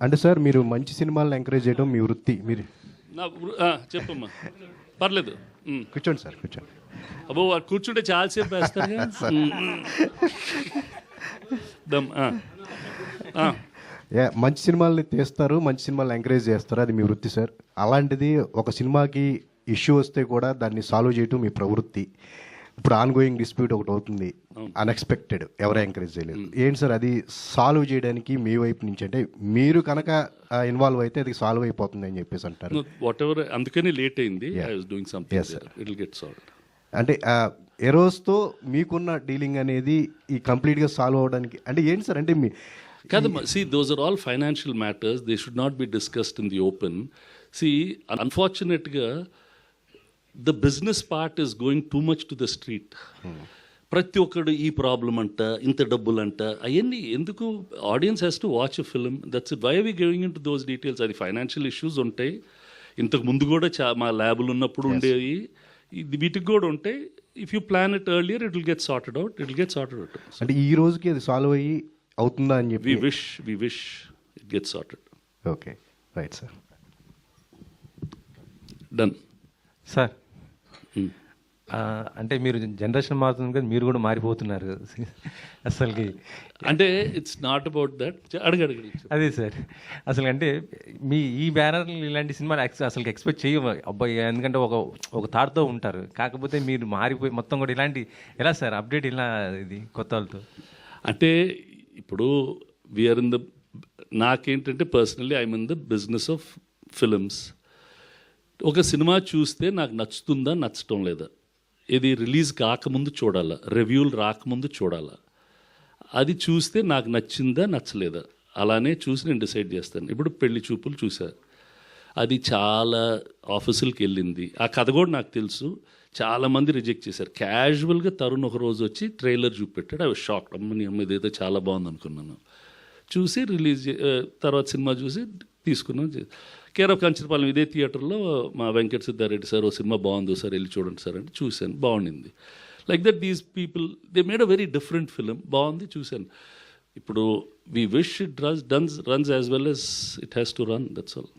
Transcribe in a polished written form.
అంటే సార్ మీరు మంచి సినిమాలను ఎంకరేజ్ చేయడం మీ వృత్తి. మీరు చెప్పమ్మా, పర్లేదు. కూర్చోండి సార్, కూర్చోండి. అబ్బో కూర్చుంటే చాలాసేపు వేస్తారు. మంచి సినిమాలని తీస్తారు, మంచి సినిమాలను ఎంకరేజ్ చేస్తారు, అది మీ వృత్తి సార్. అలాంటిది ఒక సినిమాకి ఇష్యూ వస్తే కూడా దాన్ని సాల్వ్ చేయటం మీ ప్రవృత్తి. ఇప్పుడు ఆన్ గోయింగ్ డిస్ప్యూట్ ఒకటి అవుతుంది, అన్ఎక్స్పెక్టెడ్, ఎవరు ఎంకరేజ్ చేయలేదు. ఏంటి సార్ అది సాల్వ్ చేయడానికి మీ వైపు నుంచి? అంటే మీరు కనుక ఇన్వాల్వ్ అయితే అది సాల్వ్ అయిపోతుంది అని చెప్పేసి అంటారు. వాట్ ఎవర్, అందుకని లేట్ అయింది. I was doing something, it will get solved. అంటే ఎరోస్తో మీకున్న డీలింగ్ అనేది ఈ కంప్లీట్గా సాల్వ్ అవ్వడానికి అంటే ఏంటి సార్? అంటే మీ కాదమ్మా, see, those are all financial matters. They should not be discussed in the open. See, unfortunately, the business part is going too much to the street. ప్రతి ఒక్కడు ఈ ప్రాబ్లం అంట, ఇంత డబ్బులు అంట, అవన్నీ ఎందుకు? Audience has to watch a film, that's it. Why are we going into those details? అది ఫైనాన్షియల్ ఇష్యూస్ ఉంటాయి, ఇంతకు ముందు కూడా మా ల్యాబులు ఉన్నప్పుడు ఉండేవి, వీటికి కూడా ఉంటాయి. If you plan it earlier, it will get sorted out. అంటే ఈ రోజుకి అది సాల్వ్ అయ్యి అవుతుందా అని చెప్పి we wish it get sorted. Okay, right sir. Done sir. అంటే మీరు జనరేషన్ మారుతుంది కదా, మీరు కూడా మారిపోతున్నారు అసలుకి. అంటే ఇట్స్ నాట్ అబౌట్ దట్. అడగడు. అదే సార్, అసలు అంటే మీ ఈ బ్యానర్ ఇలాంటి సినిమాలు అసలు ఎక్స్పెక్ట్ చేయము అబ్బాయి, ఎందుకంటే ఒక థాట్తో ఉంటారు. కాకపోతే మీరు మారిపోయి మొత్తం కూడా ఇలాంటి ఎలా సార్ అప్డేట్ ఇలా ఇది కొత్త వాళ్ళతో? అంటే ఇప్పుడు వీఆర్ ఇన్ ద, నాకేంటంటే personally I'm in the business of films. ఒక సినిమా చూస్తే నాకు నచ్చుతుందా నచ్చటం లేదా, ఇది రిలీజ్ కాకముందు చూడాలా, రివ్యూలు రాకముందు చూడాలా, అది చూస్తే నాకు నచ్చిందా నచ్చలేదా, అలానే చూసి నేను డిసైడ్ చేస్తాను. ఇప్పుడు పెళ్లి చూపులు చూశారు, అది చాలా ఆఫీసులకి వెళ్ళింది, ఆ కథ కూడా నాకు తెలుసు, చాలామంది రిజెక్ట్ చేశారు. క్యాజువల్గా తరుణ్ ఒక రోజు వచ్చి ట్రైలర్ చూపెట్టాడు. I was shocked. అమ్మ ఇదైతే చాలా బాగుంది అనుకున్నాను. చూసి తర్వాత సినిమా చూసి తీసుకున్నాను. కేర్ ఆఫ్ కంచరపాలెం ఇదే థియేటర్లో మా వెంకట సిద్ధారెడ్డి సార్ ఓ సినిమా బాగుంది సార్ వెళ్ళి చూడండి సార్ అంటే చూశాను, బాగుండింది. Like that these people they made a very different film, బాగుంది, చూశాను. ఇప్పుడు we wish it runs as well as it has to run, that's all.